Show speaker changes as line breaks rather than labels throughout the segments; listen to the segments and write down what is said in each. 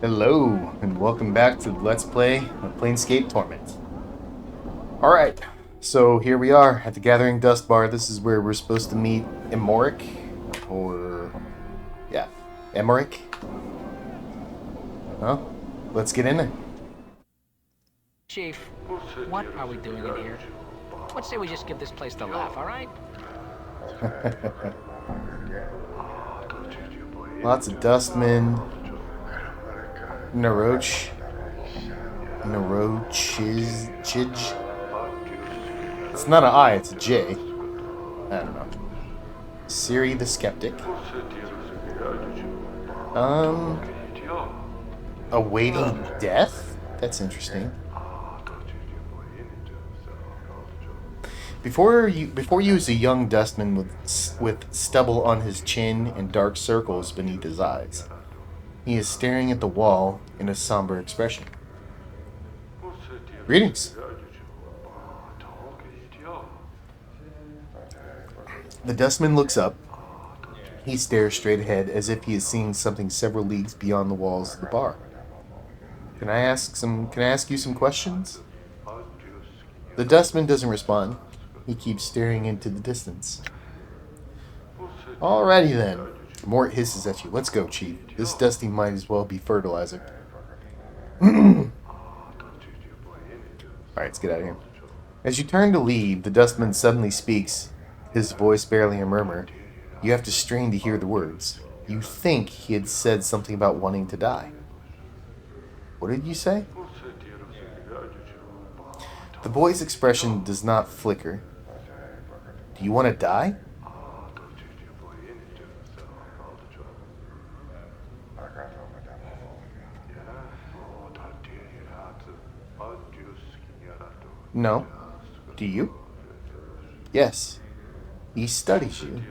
Hello, and welcome back to Let's Play of Planescape Torment. Alright, so here we are at the Gathering Dust Bar. This is where we're supposed to meet Emoric, or... yeah, Emoric. Well, let's get in
Chief, what are we doing in here? Let's say we just give this place the laugh, all right?
there. Lots of dustmen. Chidge. It's not an I, it's a J. I don't know. Siri the Skeptic. Um, Awaiting death? That's interesting. Before you was a young dustman with stubble on his chin and dark circles beneath his eyes. He is staring at the wall in a somber expression. Greetings. The dustman looks up. He stares straight ahead as if he is seeing something several leagues beyond the walls of the bar. Can I ask you some questions? The dustman doesn't respond. He keeps staring into the distance. Alrighty then. Mort hisses at you. Let's go, Chief. This dusting might as well be fertilizer. Alright, let's get out of here. As you turn to leave, the dustman suddenly speaks, his voice barely a murmur. You have to strain to hear the words. You think he had said something about wanting to die. What did you say? The boy's expression does not flicker. Do you want to die? No. Do you? Yes. He studies you.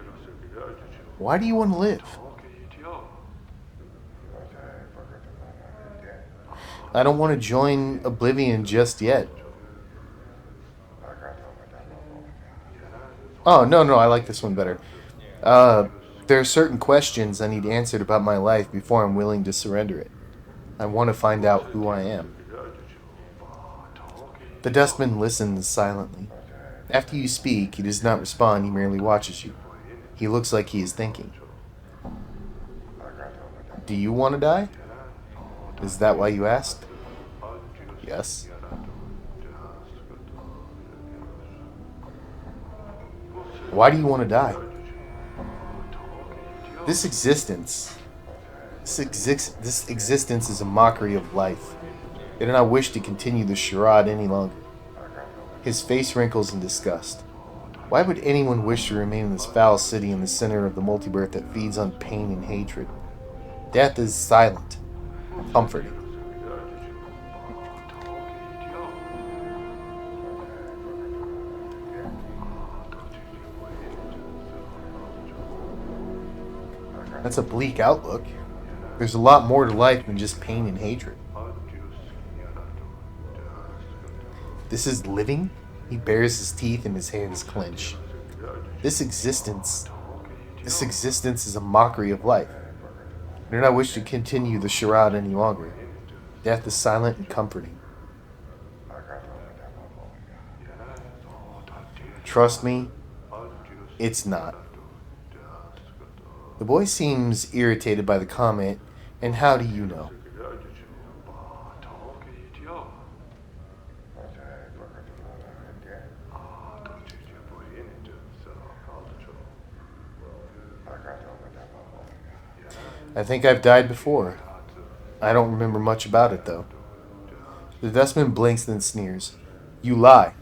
Why do you want to live? I don't want to join Oblivion just yet. Oh, no, I like this one better. There are certain questions I need answered about my life before I'm willing to surrender it. I want to find out who I am. The dustman listens silently. After you speak, he does not respond, he merely watches you. He looks like he is thinking. Do you want to die? Is that why you asked? Yes. Why do you want to die? This existence is a mockery of life. I do not wish to continue the charade any longer. His face wrinkles in disgust. Why would anyone wish to remain in this foul city in the center of the multiverse that feeds on pain and hatred? Death is silent, comforting. That's a bleak outlook. There's a lot more to life than just pain and hatred. This is living? He bares his teeth and his hands clench. This existence is a mockery of life. I do not wish to continue the charade any longer. Death is silent and comforting. Trust me, it's not. The boy seems irritated by the comment, and how do you know? I think I've died before. I don't remember much about it, though. The dustman blinks then sneers. You lie.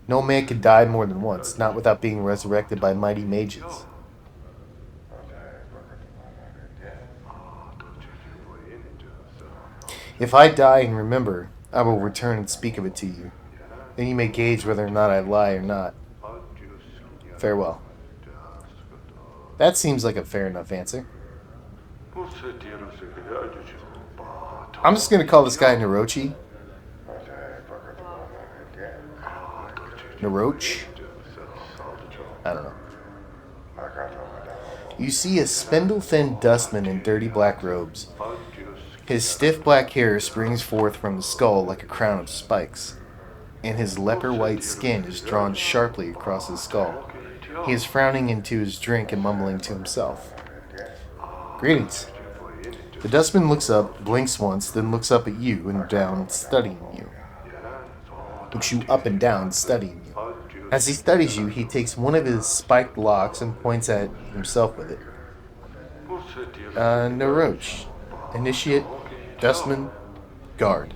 No man can die more than once, not without being resurrected by mighty mages. If I die and remember, I will return and speak of it to you. Then you may gauge whether or not I lie or not. Farewell. That seems like a fair enough answer. I'm just going to call this guy Narochi. Naroch? I don't know. You see a spindle-thin dustman in dirty black robes. His stiff black hair springs forth from the skull like a crown of spikes, and his leper white skin is drawn sharply across his skull. He is frowning into his drink and mumbling to himself. Greetings. The dustman looks up, blinks once, then looks up at you and down, studying you. Looks you up and down, studying you. As he studies you, he takes one of his spiked locks and points at himself with it. Naroch. Initiate, Dustman, Guard.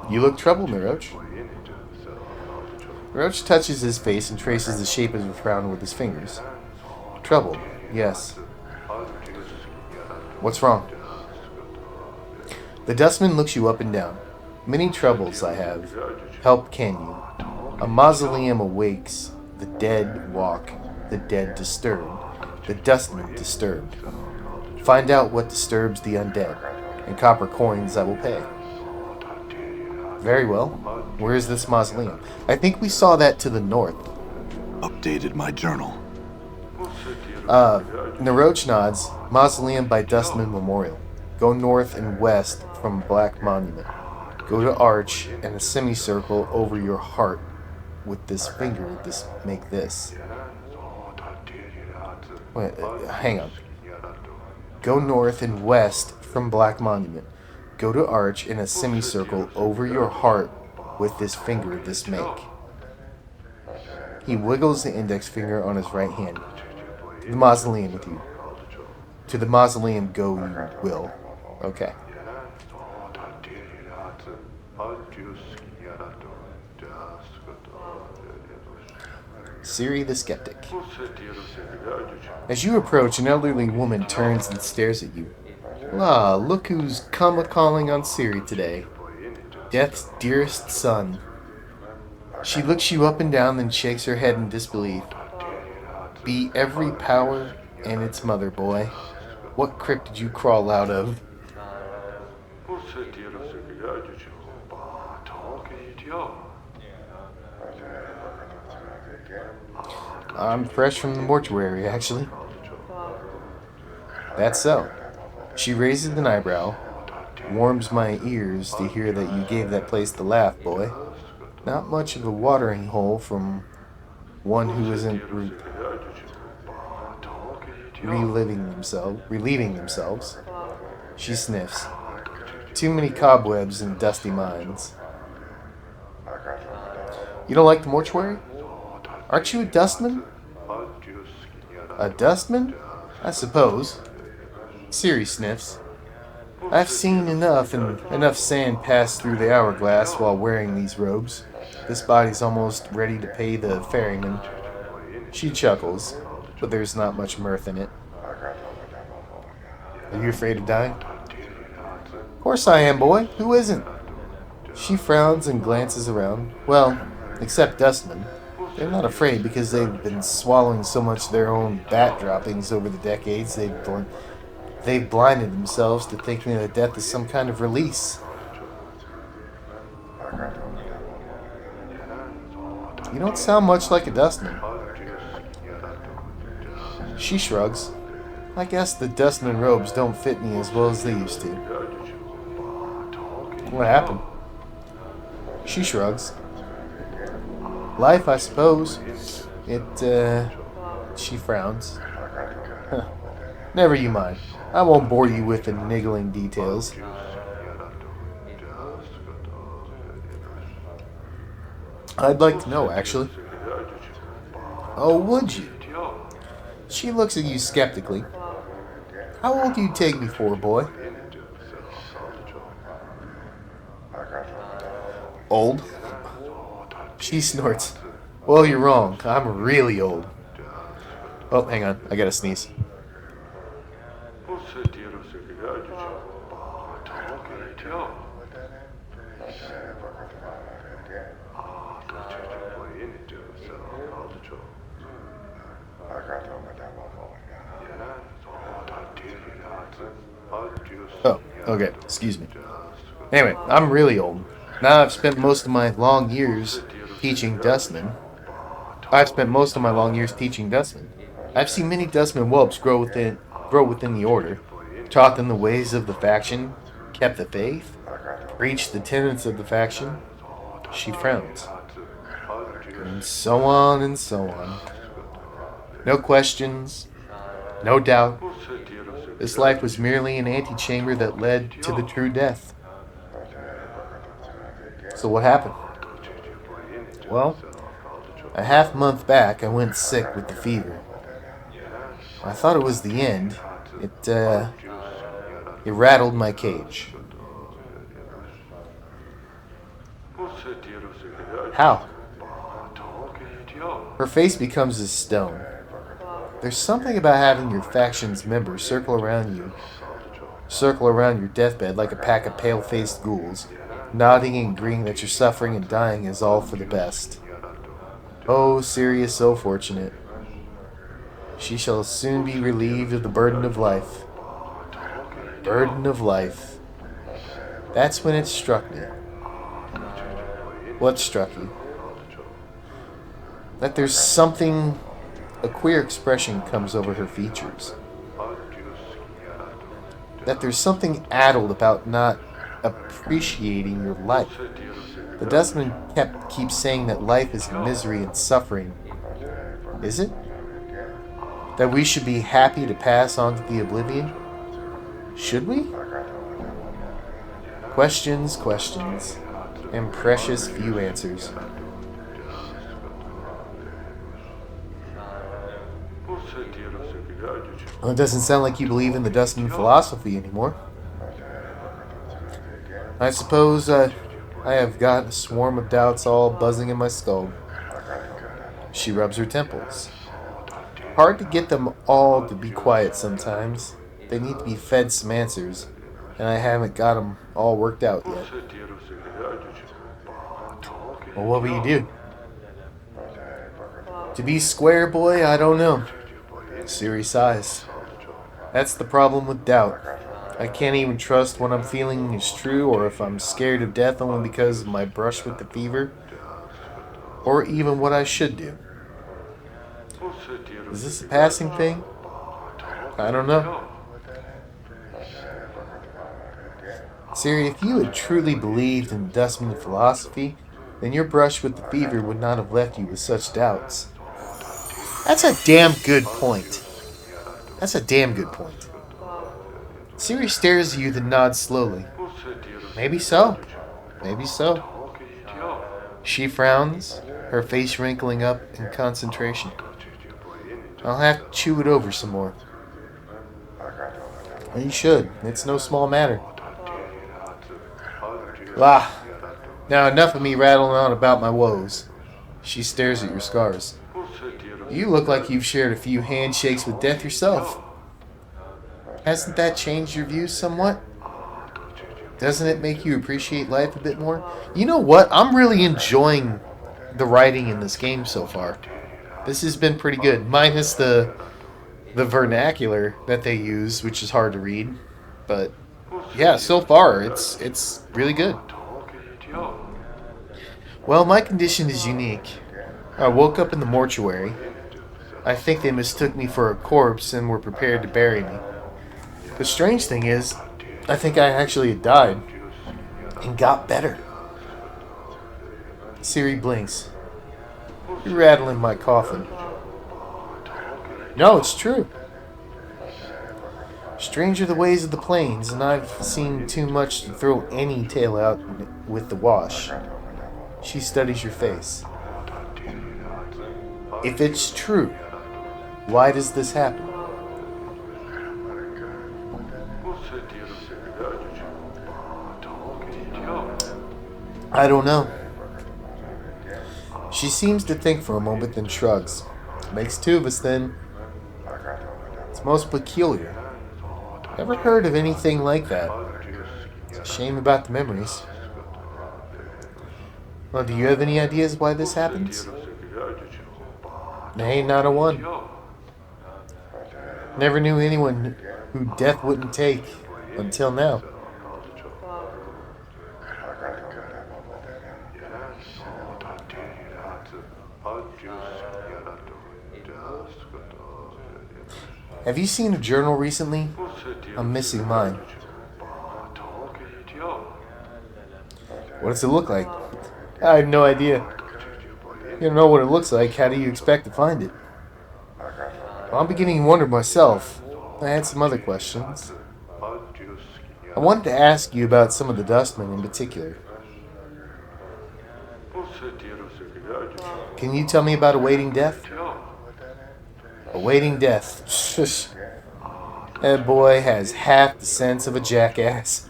You look troubled, Naroch. Naroch touches his face and traces the shape of a frown with his fingers. Troubled, yes. What's wrong? The dustman looks you up and down. Many troubles I have. Help can you? A mausoleum awakes. The dead walk. The dead disturbed. The dustman disturbed. Find out what disturbs the undead. And copper coins I will pay. Very well. Where is this mausoleum? I think we saw that to the north.
Updated my journal.
Naroch nods. Mausoleum by Dustman Memorial. Go north and west from Black Monument. Go to Arch and a semicircle over your heart with this finger. Make this. Wait, hang on. Go north and west from Black Monument. Go to Arch in a semicircle over your heart with this finger. Make. He wiggles the index finger on his right hand. The mausoleum with you. To the mausoleum go you will. Okay. Siri the Skeptic. As you approach, an elderly woman turns and stares at you. Ah, look who's come a-calling on Siri today. Death's dearest son. She looks you up and down, then shakes her head in disbelief. Be every power and its mother, boy. What crypt did you crawl out of? I'm fresh from the mortuary, actually. That's so. She raises an eyebrow. Warms my ears to hear that you gave that place the laugh, boy. Not much of a watering hole from one who isn't relieving themselves. She sniffs. Too many cobwebs and dusty minds. You don't like the mortuary? Aren't you a dustman? A dustman? I suppose. Siri sniffs. I've seen enough sand pass through the hourglass while wearing these robes. This body's almost ready to pay the ferryman. She chuckles, but there's not much mirth in it. Are you afraid of dying? Of course I am, boy. Who isn't? She frowns and glances around. Well, except dustmen. They're not afraid because they've been swallowing so much of their own bat droppings over the decades. They've blinded themselves to thinking that death is some kind of release. You don't sound much like a dustman. She shrugs. I guess the dustman robes don't fit me as well as they used to. What happened? She shrugs. Life, I suppose. She frowns. Never you mind. I won't bore you with the niggling details. I'd like to know, actually. Oh, would you? She looks at you skeptically. How old do you take me for, boy? Old? She snorts. Well, you're wrong. I'm really old. Oh, hang on. I gotta sneeze. Oh, okay. Excuse me. Anyway, I'm really old. Now I've spent most of my long years teaching dustmen. I've seen many dustman whelps grow within the order. taught them the ways of the faction, kept the faith, preached the tenets of the faction, she frowns. And so on and so on. No questions, no doubt. This life was merely an antechamber that led to the true death. So what happened? Well, a half month back, I went sick with the fever. I thought it was the end. It rattled my cage. How? Her face becomes as stone. There's something about having your faction's members circle around your deathbed like a pack of pale-faced ghouls, nodding and agreeing that your suffering and dying is all for the best. Oh, Siri is so fortunate. She shall soon be relieved of the burden of life. Burden of life. That's when it struck me. What struck you? That there's something... A queer expression comes over her features. That there's something addled about not appreciating your life. The dustman keeps saying that life is misery and suffering. Is it? That we should be happy to pass on to the oblivion? Should we? Questions, questions, and precious few answers. Well, it doesn't sound like you believe in the dustman philosophy anymore. I suppose I have got a swarm of doubts all buzzing in my skull. She rubs her temples. Hard to get them all to be quiet sometimes. They need to be fed some answers, and I haven't got them all worked out yet. Well, what will you do? To be square, boy, I don't know. Siri sighs. That's the problem with doubt. I can't even trust what I'm feeling is true, or if I'm scared of death only because of my brush with the fever, or even what I should do. Is this a passing thing? I don't know. Siri, if you had truly believed in dustman philosophy, then your brush with the fever would not have left you with such doubts. That's a damn good point. That's a damn good point. Siri stares at you, then nods slowly. Maybe so. Maybe so. She frowns, her face wrinkling up in concentration. I'll have to chew it over some more. Well, you should. It's no small matter. Now enough of me rattling on about my woes. She stares at your scars. You look like you've shared a few handshakes with death yourself. Hasn't that changed your views somewhat? Doesn't it make you appreciate life a bit more? You know what? I'm really enjoying the writing in this game so far. This has been pretty good, minus the vernacular that they use, which is hard to read. But yeah, so far it's really good. Well, my condition is unique. I woke up in the mortuary. I think they mistook me for a corpse and were prepared to bury me. The strange thing is, I think I actually had died and got better. Siri blinks. You're rattling my coffin. No, it's true. Strange are the ways of the plains, and I've seen too much to throw any tale out with the wash. She studies your face. If it's true, why does this happen? I don't know. She seems to think for a moment, then shrugs. Makes two of us, then. It's most peculiar. Never heard of anything like that. It's a shame about the memories. Well, do you have any ideas why this happens? Nay, not a one. Never knew anyone who death wouldn't take until now. Have you seen a journal recently? I'm missing mine. What does it look like? I have no idea. You don't know what it looks like, how do you expect to find it? Well, I'm beginning to wonder myself. I had some other questions. I wanted to ask you about some of the dustmen in particular. Can you tell me about awaiting death? Awaiting death. That boy has half the sense of a jackass.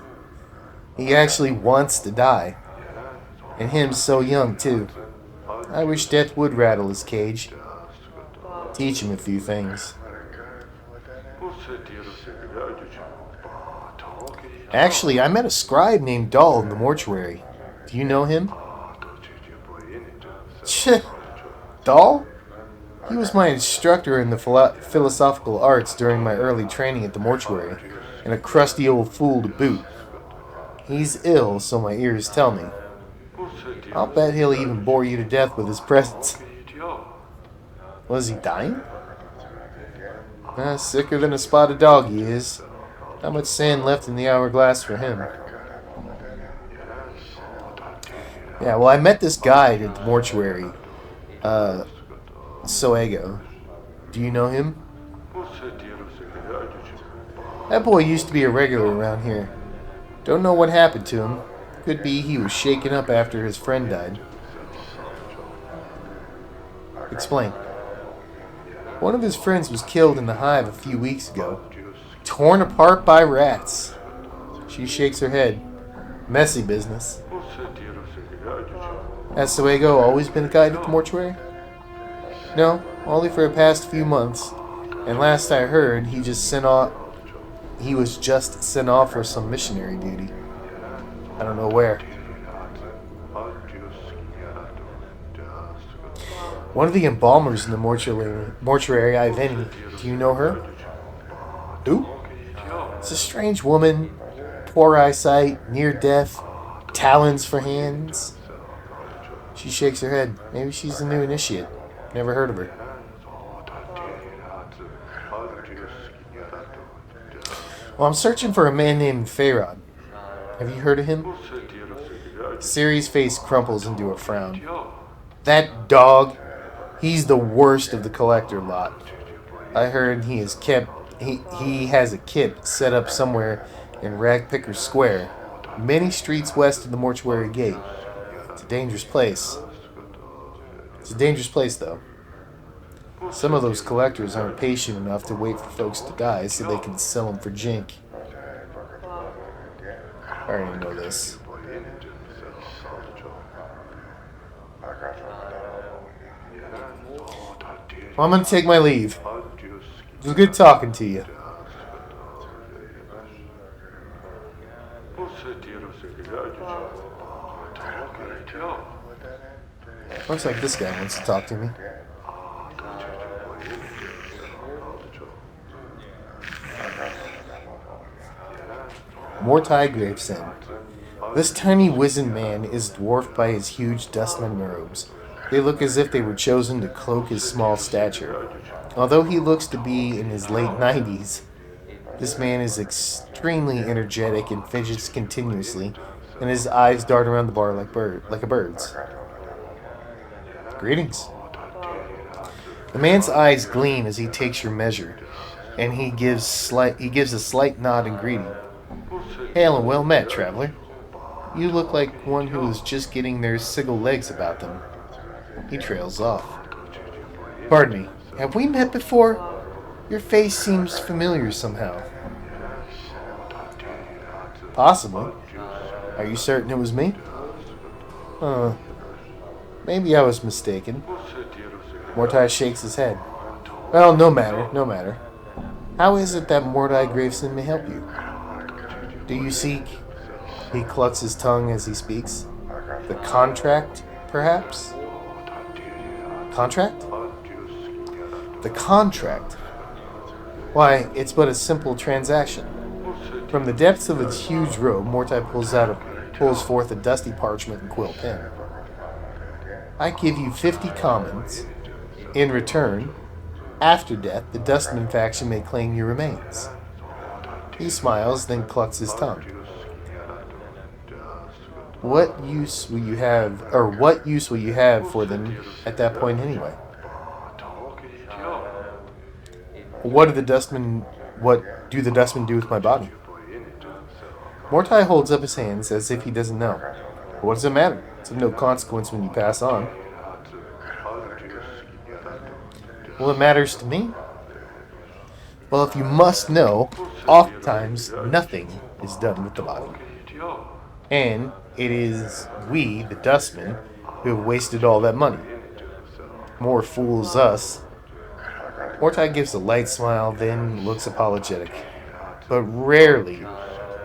He actually wants to die. And him so young, too. I wish death would rattle his cage. Teach him a few things. Actually, I met a scribe named Dahl in the mortuary. Do you know him? Dahl? He was my instructor in the philosophical arts during my early training at the mortuary, and a crusty old fool to boot. He's ill, so my ears tell me. I'll bet he'll even bore you to death with his presence. Was he dying? Sicker than a spotted dog he is. Not much sand left in the hourglass for him. Yeah, well, I met this guide at the mortuary. Soego. Do you know him? That boy used to be a regular around here. Don't know what happened to him. Could be he was shaken up after his friend died. Explain. One of his friends was killed in the hive a few weeks ago. Torn apart by rats. She shakes her head. Messy business. Has Soego always been a guide at the mortuary? No, only for the past few months. And last I heard, he was just sent off for some missionary duty. I don't know where. One of the embalmers in the mortuary, Iveni. Do you know her? Who? It's a strange woman. Poor eyesight, near death, talons for hands. She shakes her head. Maybe she's a new initiate. Never heard of her. Well, I'm searching for a man named Feyrod. Have you heard of him? Siri's face crumples into a frown. That dog, he's the worst of the collector lot. I heard he has a kip set up somewhere in Ragpicker Square, many streets west of the mortuary gate. It's a dangerous place. It's a dangerous place, though. Some of those collectors aren't patient enough to wait for folks to die so they can sell them for jink. I already know this. Well, I'm going to take my leave. It was good talking to you. Looks like this guy wants to talk to me. Mortai Gravesend. This tiny wizened man is dwarfed by his huge dustman robes. They look as if they were chosen to cloak his small stature. Although he looks to be in his late 90s, this man is extremely energetic and fidgets continuously, and his eyes dart around the bar like a bird's. Greetings. The man's eyes gleam as he takes your measure, and he gives a slight nod in greeting. Hail and well met, traveler. You look like one who is just getting their sigil legs about them. He trails off. Pardon me, have we met before? Your face seems familiar somehow. Possibly. Are you certain it was me? Maybe I was mistaken. Mortai shakes his head. Well, no matter. How is it that Mortai Gravesend may help you? Do you seek... He clucks his tongue as he speaks. The contract, perhaps? Contract? The contract? Why, it's but a simple transaction. From the depths of its huge robe, Mortai pulls forth a dusty parchment and quill pen. I give you 50 commons. In return, after death, the Dustman faction may claim your remains. He smiles, then clucks his tongue. What use will you have, or what use will you have for them at that point anyway? What do the dustmen do with my body? Mortai holds up his hands as if he doesn't know. What does it matter? It's of no consequence when you pass on. Well, it matters to me. Well, if you must know, oftentimes nothing is done with the body. And it is we, the dustmen, who have wasted all that money. More fools us. Mortai gives a light smile, then looks apologetic. But rarely,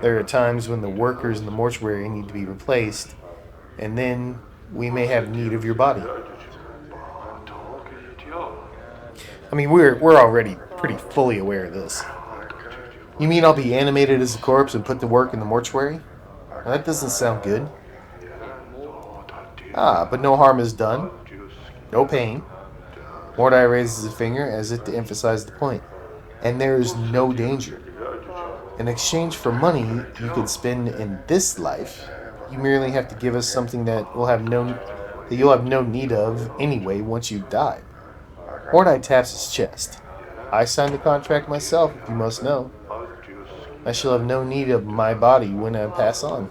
there are times when the workers in the mortuary need to be replaced, and then we may have need of your body. I mean, we're already pretty fully aware of this. You mean I'll be animated as a corpse and put to work in the mortuary? Well, that doesn't sound good. Ah, but no harm is done. No pain. Mordai raises a finger as if to emphasize the point. And there is no danger. In exchange for money you could spend in this life, you merely have to give us something that you'll have no need of anyway once you've died. Mordai taps his chest. I signed the contract myself, if you must know. I shall have no need of my body when I pass on.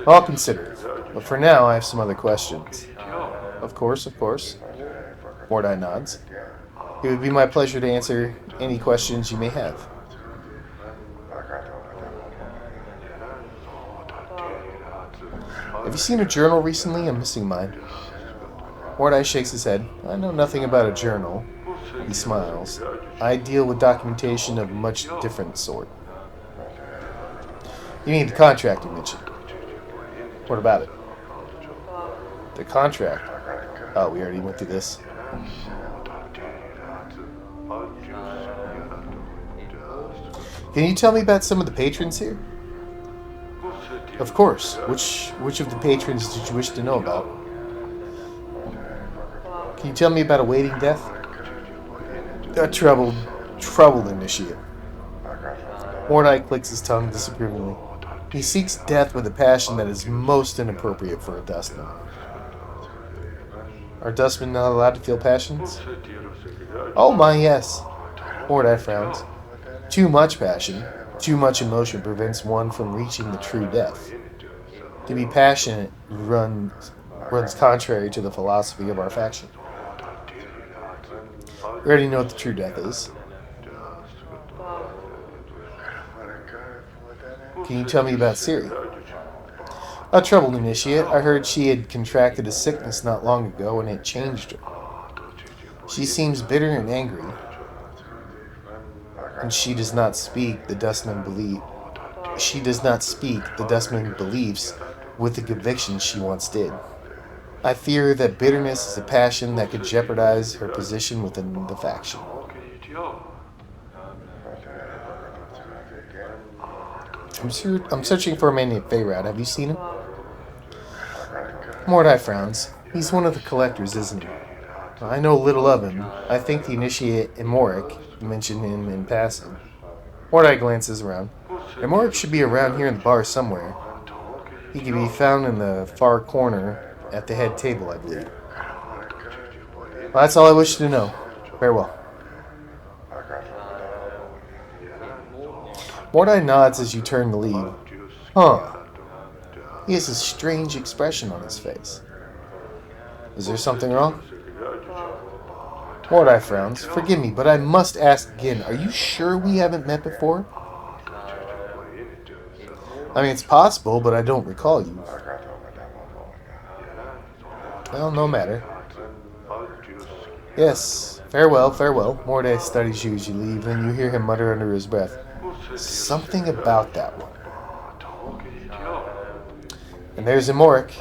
I'll consider it, but for now I have some other questions. Of course. Mordai nods. It would be my pleasure to answer any questions you may have. Have you seen a journal recently? I'm missing mine. Mordai shakes his head. I know nothing about a journal. He smiles. I deal with documentation of a much different sort. You mean the contract you mentioned? What about it? The contract? Oh, we already went through this. Can you tell me about some of the patrons here? Of course. Which of the patrons did you wish to know about? Can you tell me about awaiting death? A troubled initiate. Mordai clicks his tongue disapprovingly. He seeks death with a passion that is most inappropriate for a dustman. Are dustmen not allowed to feel passions? Oh my, yes. Mordai frowns. Too much passion, too much emotion prevents one from reaching the true death. To be passionate runs contrary to the philosophy of our faction. We already know what the true death is. Can you tell me about Siri? A troubled initiate. I heard she had contracted a sickness not long ago and it changed her. She seems bitter and angry. And she does not speak, the dustman believes with the conviction she once did. I fear that bitterness is a passion that could jeopardize her position within the faction. I'm searching for a man named Fayrad. Have you seen him? Mordai frowns. He's one of the collectors, isn't he? I know little of him. I think the initiate Emorik mentioned him in passing. Mordai glances around. Emorik should be around here in the bar somewhere. He can be found in the far corner at the head table, I believe. Well, that's all I wish to know. Farewell. Mordai nods as you turn to leave. Huh. He has a strange expression on his face. Is there something wrong? Mordai frowns. Forgive me, but I must ask again. Are you sure we haven't met before? I mean, it's possible, but I don't recall you. Well, no matter. Yes. Farewell. Mordai studies you as you leave, and you hear him mutter under his breath. Something about that one. And there's Emorik.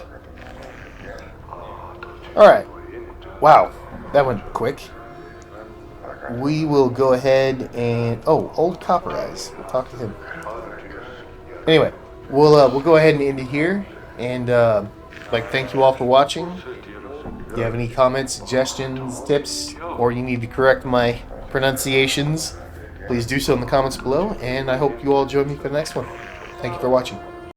Alright. Wow. That went quick. We will go ahead and... Oh, Old Copper Eyes. We'll talk to him. Anyway, we'll go ahead and end it here. And, thank you all for watching. If you have any comments, suggestions, tips, or you need to correct my pronunciations, Please do so in the comments below, and I hope you all join me for the next one. Thank you for watching.